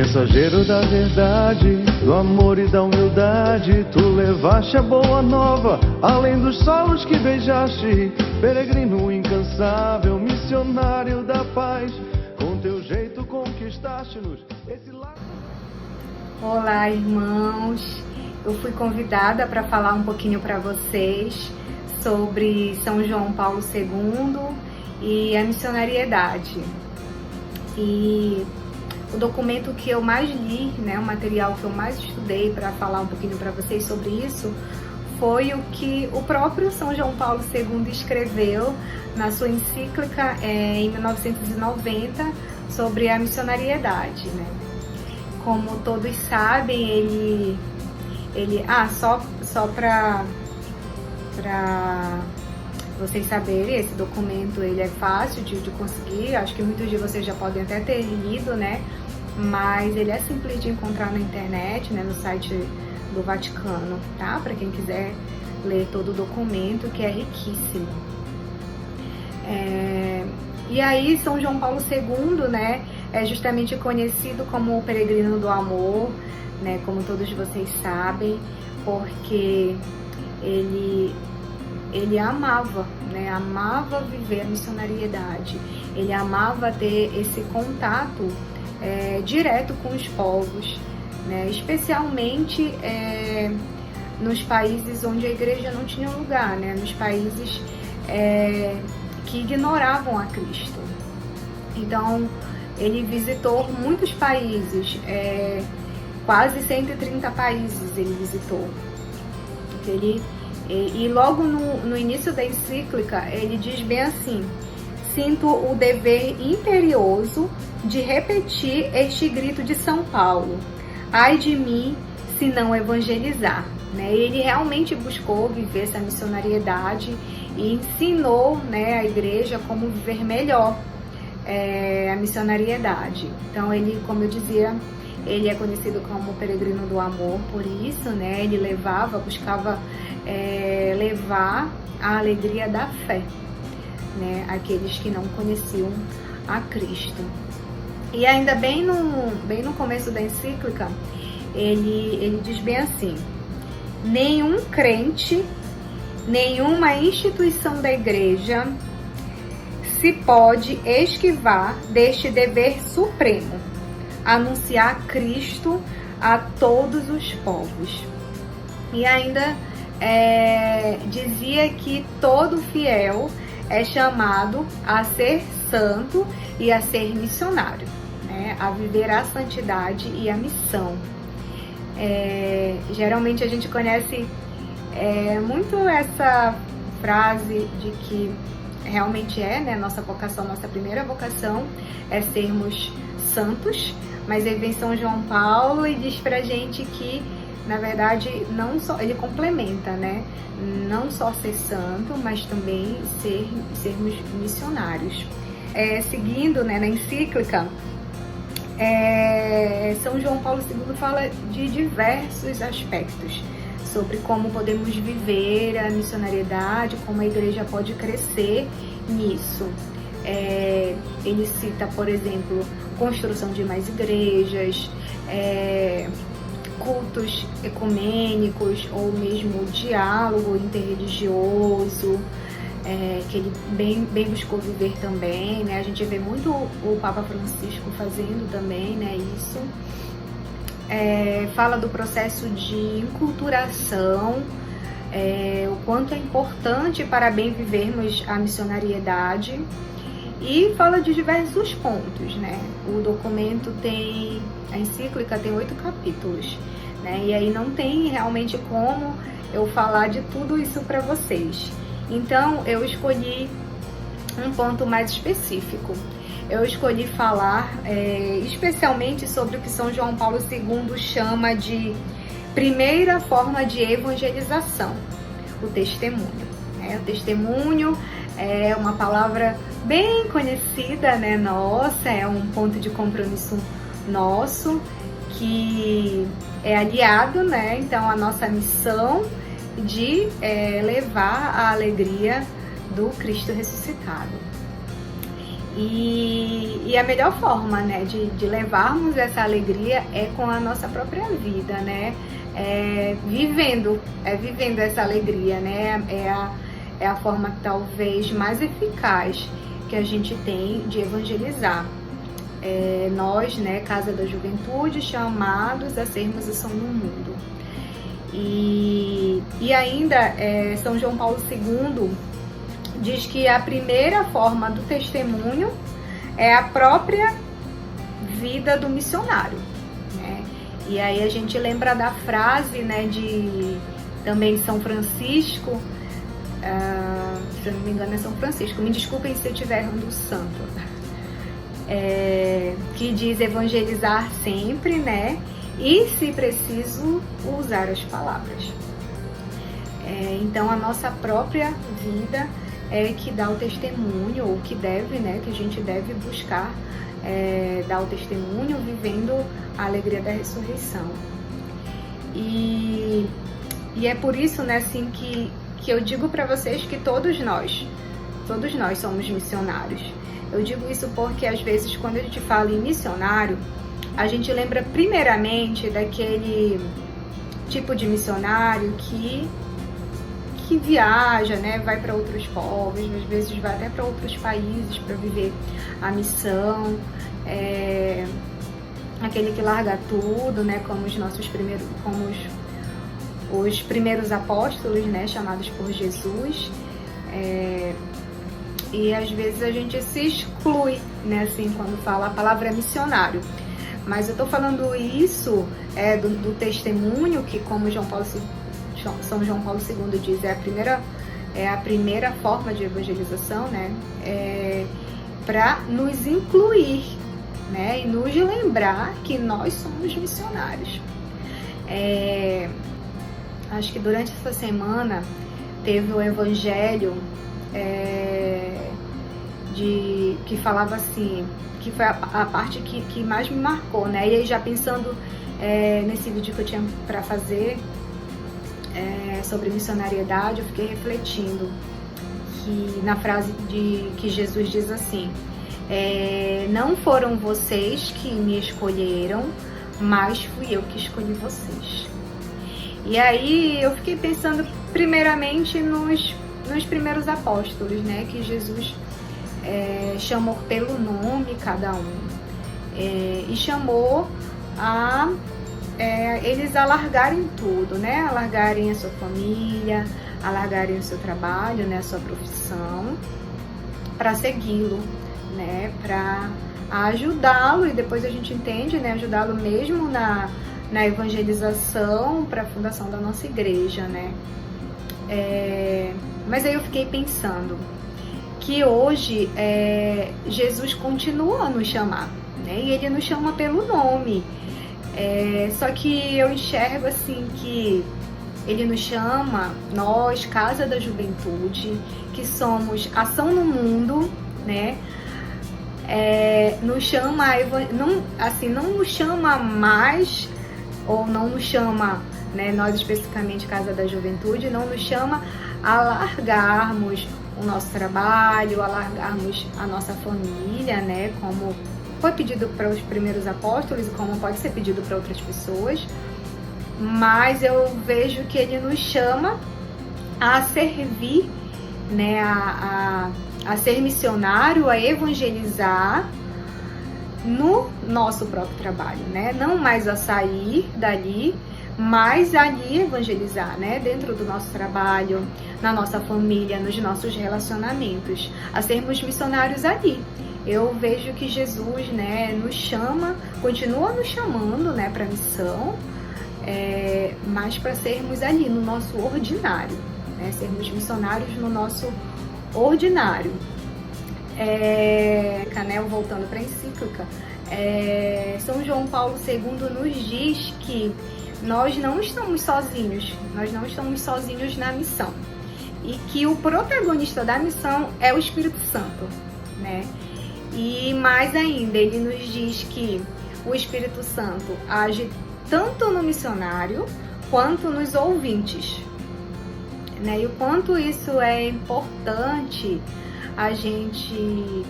Mensageiro da verdade, do amor e da humildade, tu levaste a boa nova, além dos solos que beijaste. Peregrino incansável, missionário da paz, com teu jeito conquistaste-nos esse lar. Olá, irmãos. Eu fui convidada para falar um pouquinho para vocês sobre São João Paulo II e a missionariedade. E o documento que eu mais li, o material que eu mais estudei para falar um pouquinho para vocês sobre isso, foi o que o próprio São João Paulo II escreveu na sua encíclica em 1990 sobre a missionariedade, Como todos sabem, só para vocês saberem, esse documento ele é fácil de conseguir, acho que muitos de vocês já podem até ter lido, mas ele é simples de encontrar na internet, no site do Vaticano, tá? Para quem quiser ler todo o documento, que é riquíssimo. E aí, São João Paulo II, é justamente conhecido como o peregrino do amor, como todos vocês sabem, porque ele amava, amava viver a missionariedade, ele amava ter esse contato direto com os povos, especialmente nos países onde a igreja não tinha lugar, nos países que ignoravam a Cristo. Então, ele visitou muitos países, quase 130 países ele visitou. E logo no início da encíclica, ele diz bem assim: sinto o dever imperioso de repetir este grito de São Paulo: ai de mim se não evangelizar. Ele realmente buscou viver essa missionariedade e ensinou a igreja como viver melhor a missionariedade. Então ele, como eu dizia, ele é conhecido como o peregrino do amor por isso, ele buscava levar a alegria da fé, àqueles que não conheciam a Cristo. E ainda bem no começo da encíclica, ele diz bem assim: nenhum crente, nenhuma instituição da igreja se pode esquivar deste dever supremo, anunciar Cristo a todos os povos. E ainda dizia que todo fiel é chamado a ser santo e a ser missionário, a viver a santidade e a missão. Geralmente a gente conhece muito essa frase de que realmente nossa vocação, nossa primeira vocação é sermos santos, mas ele vem São João Paulo e diz pra gente que, na verdade, não só ele complementa, não só ser santo, mas também sermos missionários. Seguindo, na encíclica, São João Paulo II fala de diversos aspectos sobre como podemos viver a missionariedade, como a igreja pode crescer nisso. Ele cita, por exemplo, construção de mais igrejas, cultos ecumênicos ou mesmo diálogo interreligioso, que ele bem buscou viver também, A gente vê muito o Papa Francisco fazendo também, isso. Fala do processo de enculturação, o quanto é importante para bem vivermos a missionariedade, e fala de diversos pontos, O documento a encíclica tem 8 capítulos, E aí não tem realmente como eu falar de tudo isso para vocês. Então eu escolhi um ponto mais específico. Eu escolhi falar especialmente sobre o que São João Paulo II chama de primeira forma de evangelização, o testemunho. O testemunho é uma palavra bem conhecida, nossa, é um ponto de compromisso nosso, que é aliado, então, a nossa missão de levar a alegria do Cristo ressuscitado. E a melhor forma, né, de levarmos essa alegria é com a nossa própria vida, né? Vivendo essa alegria, né? É a forma talvez mais eficaz que a gente tem de evangelizar. Nós, né, Casa da Juventude, chamados a sermos a sal no mundo. E ainda São João Paulo II diz que a primeira forma do testemunho é a própria vida do missionário, né? E aí a gente lembra da frase, né, também de São Francisco, se eu não me engano é São Francisco, me desculpem se eu estiver errando o santo, que diz evangelizar sempre, né? E, se preciso, usar as palavras. Então, a nossa própria vida é que dá o testemunho, ou que deve, né? Que a gente deve buscar dar o testemunho, vivendo a alegria da ressurreição. E é por isso, né, assim, que eu digo para vocês que todos nós somos missionários. Eu digo isso porque, às vezes, quando a gente fala em missionário, a gente lembra primeiramente daquele tipo de missionário que viaja, né, vai para outros povos, às vezes vai até para outros países para viver a missão, aquele que larga tudo, né, como os primeiros apóstolos, né, chamados por Jesus. E às vezes a gente se exclui, né, assim, quando fala a palavra missionário. Mas eu estou falando isso do testemunho, que, como São João Paulo II diz, é a primeira forma de evangelização, né? Para nos incluir, né? E nos lembrar que nós somos missionários. Acho que durante essa semana teve o evangelho que falava assim, que foi a parte que mais me marcou, né? E aí, já pensando nesse vídeo que eu tinha para fazer sobre missionariedade, eu fiquei refletindo que na frase que Jesus diz assim: não foram vocês que me escolheram, mas fui eu que escolhi vocês. E aí eu fiquei pensando primeiramente nos primeiros apóstolos, né? Que Jesus chamou pelo nome cada um, e chamou eles a largarem tudo, né? A largarem a sua família, a largarem o seu trabalho, né? A sua profissão, para segui-lo, né? Para ajudá-lo, e depois a gente entende, né? Ajudá-lo mesmo na evangelização, para a fundação da nossa igreja, né? Mas aí eu fiquei pensando que hoje Jesus continua a nos chamar, né? E ele nos chama pelo nome. Só que eu enxergo assim que ele nos chama, nós, Casa da Juventude, que somos ação no mundo, né? Nos chama, não nos chama mais, ou não nos chama, né, nós especificamente Casa da Juventude, não nos chama a largarmos o nosso trabalho, a largarmos a nossa família, né, como foi pedido para os primeiros apóstolos e como pode ser pedido para outras pessoas, mas eu vejo que ele nos chama a servir, né, a ser missionário, a evangelizar no nosso próprio trabalho, né, não mais a sair dali, mas ali evangelizar, né, dentro do nosso trabalho, na nossa família, nos nossos relacionamentos, a sermos missionários ali. Eu vejo que Jesus, né, nos chama, continua nos chamando, né, para a missão, mas para sermos ali no nosso ordinário, né, sermos missionários no nosso ordinário. Canel, voltando para a encíclica, São João Paulo II nos diz que nós não estamos sozinhos na missão, e que o protagonista da missão é o Espírito Santo, né? E mais ainda, ele nos diz que o Espírito Santo age tanto no missionário quanto nos ouvintes, né? E o quanto isso é importante a gente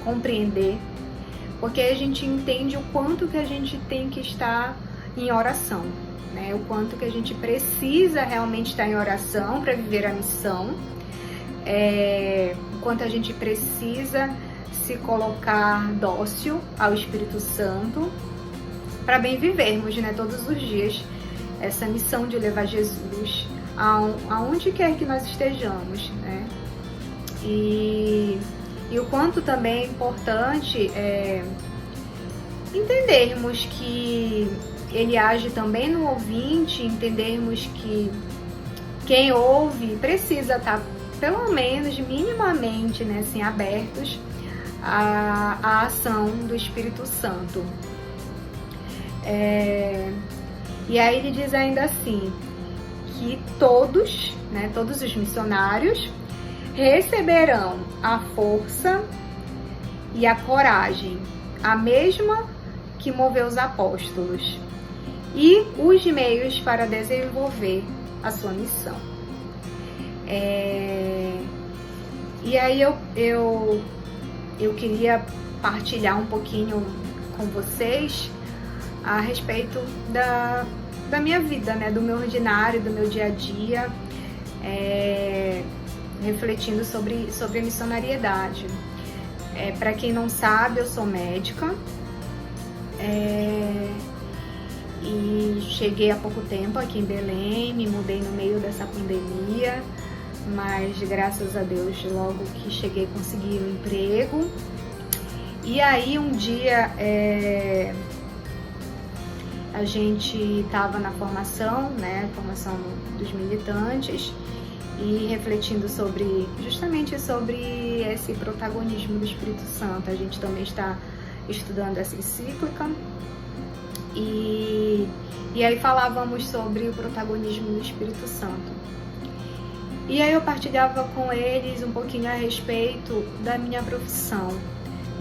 compreender, porque a gente entende o quanto que a gente tem que estar em oração, né? O quanto que a gente precisa realmente estar em oração para viver a missão, o quanto a gente precisa se colocar dócil ao Espírito Santo para bem vivermos, né, todos os dias essa missão de levar Jesus aonde quer que nós estejamos, né? E o quanto também é importante entendermos que ele age também no ouvinte, entendermos que quem ouve precisa estar pelo menos minimamente, né, assim, abertos à ação do Espírito Santo. E aí ele diz ainda assim, que todos, né, todos os missionários receberão a força e a coragem, a mesma que moveu os apóstolos, e os meios para desenvolver a sua missão. E aí eu queria partilhar um pouquinho com vocês a respeito da minha vida, né, do meu ordinário, do meu dia a dia, refletindo sobre a missionariedade. Para quem não sabe, eu sou médica e cheguei há pouco tempo aqui em Belém, me mudei no meio dessa pandemia, mas graças a Deus logo que cheguei consegui um emprego. E aí um dia a gente estava na formação, né, formação dos militantes, e refletindo justamente sobre esse protagonismo do Espírito Santo. A gente também está estudando essa encíclica e aí falávamos sobre o protagonismo do Espírito Santo. E aí eu partilhava com eles um pouquinho a respeito da minha profissão,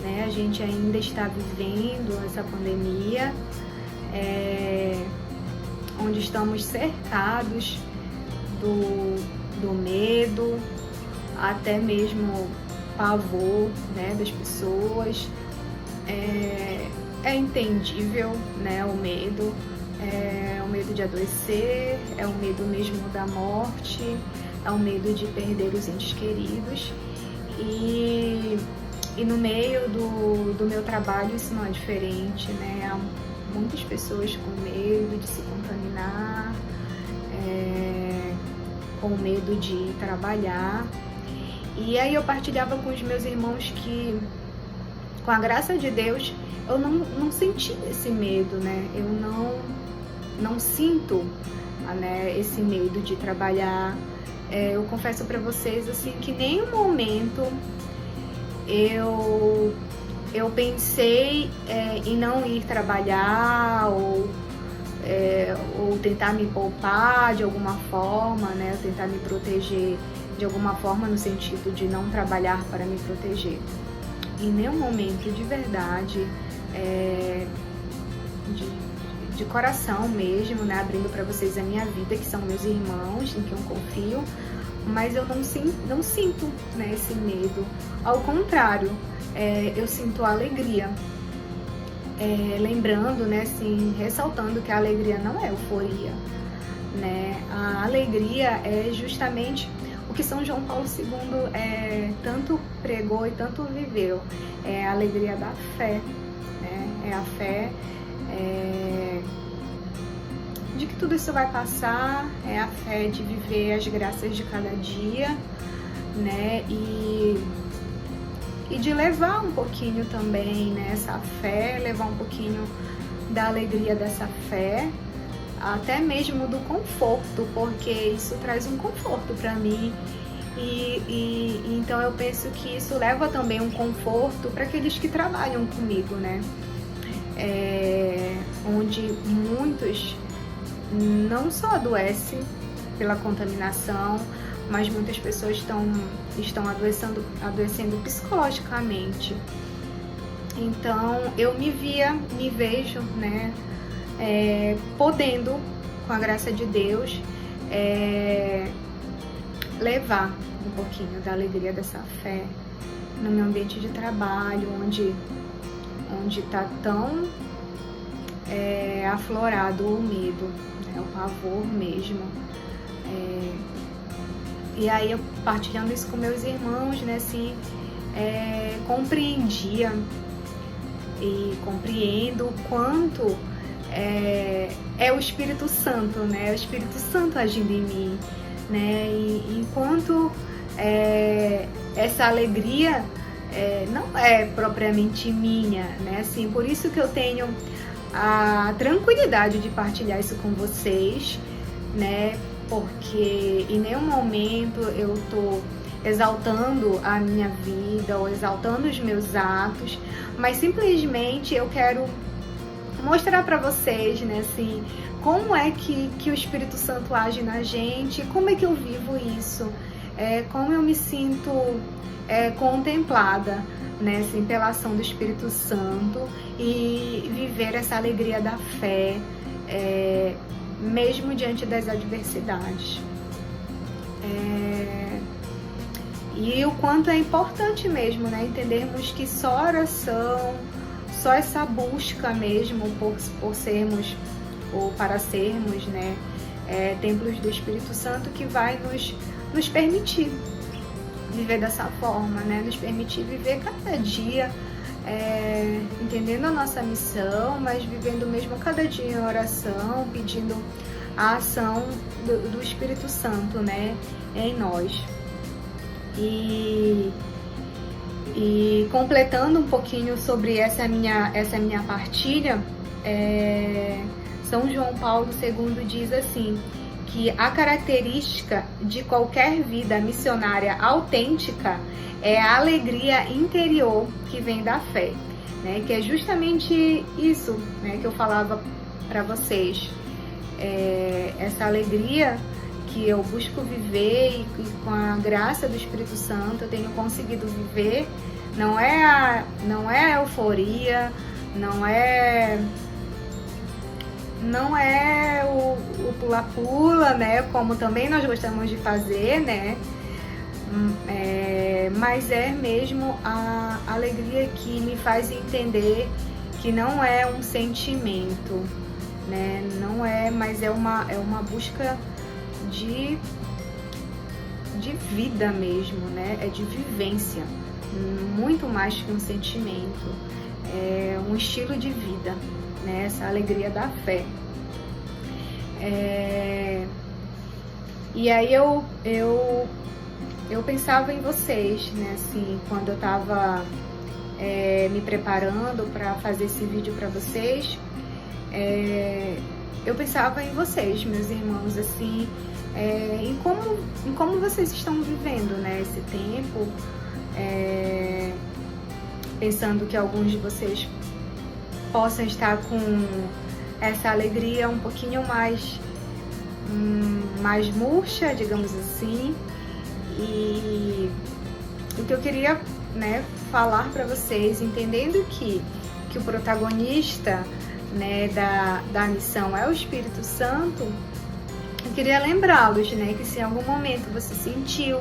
né? A gente ainda está vivendo essa pandemia, onde estamos cercados do medo, até mesmo pavor, né, das pessoas. É entendível, né, o medo de adoecer, é o medo mesmo da morte, é o medo de perder os entes queridos. E no meio do meu trabalho isso não é diferente, né? Há muitas pessoas com medo de se contaminar, com medo de trabalhar. E aí eu partilhava com os meus irmãos que, com a graça de Deus, eu não senti esse medo, né? Eu não sinto, né, esse medo de trabalhar. Eu confesso para vocês assim que em nenhum momento eu pensei em não ir trabalhar ou tentar me poupar de alguma forma, né? Tentar me proteger de alguma forma no sentido de não trabalhar para me proteger. Em nenhum momento, de verdade, de coração mesmo, né? Abrindo para vocês a minha vida, que são meus irmãos, em quem eu confio, mas eu não sinto, né, esse medo. Ao contrário, eu sinto alegria. Lembrando, né, assim, ressaltando que a alegria não é euforia, né? A alegria é justamente o que São João Paulo II tanto pregou e tanto viveu. É a alegria da fé, né? É a fé de que tudo isso vai passar, é a fé de viver as graças de cada dia, né? E de levar um pouquinho também, né, essa fé, levar um pouquinho da alegria dessa fé, até mesmo do conforto, porque isso traz um conforto para mim e então eu penso que isso leva também um conforto para aqueles que trabalham comigo, né? Onde muitos não só adoecem pela contaminação, mas muitas pessoas estão adoecendo psicologicamente. Então eu me vejo, né, podendo, com a graça de Deus, levar um pouquinho da alegria dessa fé no meu ambiente de trabalho, onde está tão aflorado o medo, né, o pavor mesmo. E aí eu partilhando isso com meus irmãos, né, assim, compreendia e compreendo o quanto é o Espírito Santo, né, o Espírito Santo agindo em mim, né, e enquanto essa alegria não é propriamente minha, né, assim, por isso que eu tenho a tranquilidade de partilhar isso com vocês, né, porque em nenhum momento eu tô exaltando a minha vida ou exaltando os meus atos, mas simplesmente eu quero mostrar para vocês, né, assim, como é que o Espírito Santo age na gente, como é que eu vivo isso, como eu me sinto contemplada, né, assim, pela ação do Espírito Santo e viver essa alegria da fé, mesmo diante das adversidades. E o quanto é importante mesmo, né, entendermos que só oração, só essa busca mesmo por sermos, ou para sermos, né, templos do Espírito Santo, que vai nos permitir viver dessa forma, né, nos permitir viver cada dia entendendo a nossa missão, mas vivendo mesmo cada dia em oração, pedindo a ação do Espírito Santo, né, em nós. E completando um pouquinho sobre essa minha partilha, São João Paulo II diz assim, que a característica de qualquer vida missionária autêntica é a alegria interior que vem da fé, né? Que é justamente isso, né, que eu falava para vocês. Essa alegria que eu busco viver e com a graça do Espírito Santo eu tenho conseguido viver, não é a euforia, não é o pula-pula, né, como também nós gostamos de fazer, né, mas é mesmo a alegria que me faz entender que não é um sentimento, né, não é, mas é uma busca de vida mesmo, né, é de vivência, muito mais que um sentimento, é um estilo de vida, né, essa alegria da fé. E aí eu pensava em vocês, né, assim, quando eu tava me preparando para fazer esse vídeo para vocês, eu pensava em vocês, meus irmãos, assim, em como vocês estão vivendo, né, esse tempo, pensando que alguns de vocês possam estar com essa alegria um pouquinho mais murcha, digamos assim. E o que eu queria, né, falar para vocês, entendendo que o protagonista, né, da missão é o Espírito Santo, eu queria lembrá-los, né, que se em algum momento você sentiu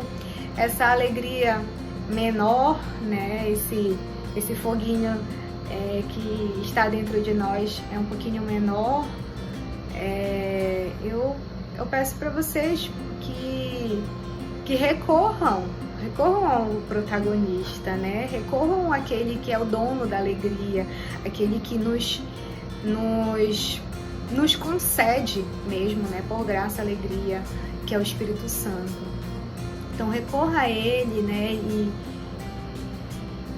essa alegria menor, né, esse foguinho que está dentro de nós é um pouquinho menor, eu peço para vocês que recorram ao protagonista, né? Recorram àquele que é o dono da alegria, aquele que nos concede mesmo, né, por graça, alegria, que é o Espírito Santo. Então recorra a ele, né,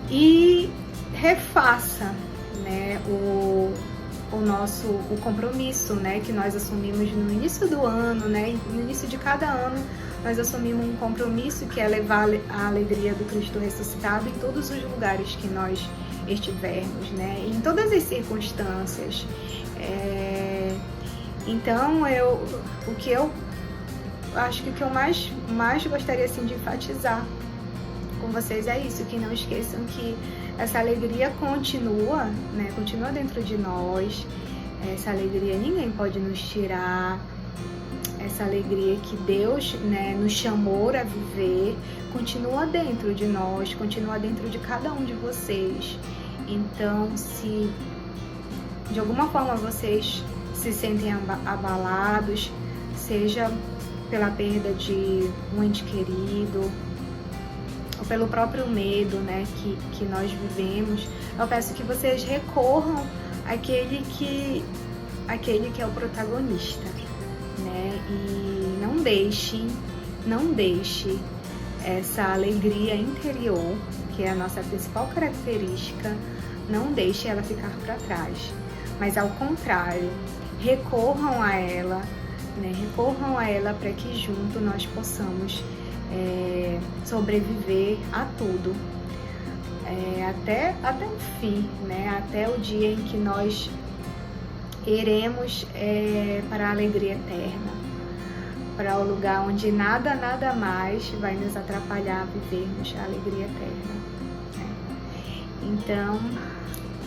e refaça, né, o compromisso, né, que nós assumimos no início do ano, né, no início de cada ano nós assumimos um compromisso que é levar a alegria do Cristo ressuscitado em todos os lugares que nós estivermos, né, em todas as circunstâncias. Então o que eu acho que o que eu mais gostaria assim de enfatizar com vocês é isso, que não esqueçam que essa alegria continua, né? Continua dentro de nós. Essa alegria ninguém pode nos tirar. essa alegria que Deus, né, nos chamou a viver, continua dentro de nós, continua dentro de cada um de vocês. Então, se de alguma forma vocês se sentem abalados, seja pela perda de um ente querido, ou pelo próprio medo, né, que nós vivemos, eu peço que vocês recorram àquele que é o protagonista, né, e não deixe essa alegria interior, que é a nossa principal característica, não deixe ela ficar para trás, mas ao contrário, recorram a ela, né, para que junto nós possamos sobreviver a tudo, até o fim, né, até o dia em que nós iremos para a alegria eterna, para o lugar onde nada mais vai nos atrapalhar a vivermos a alegria eterna, né?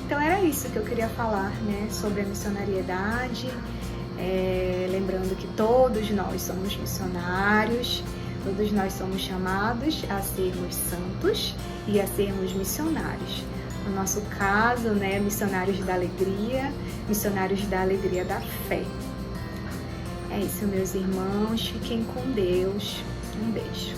Então era isso que eu queria falar, né, sobre a missionariedade, lembrando que todos nós somos missionários, todos nós somos chamados a sermos santos e a sermos missionários. No nosso caso, né, missionários da alegria da fé. É isso, meus irmãos. Fiquem com Deus. Um beijo.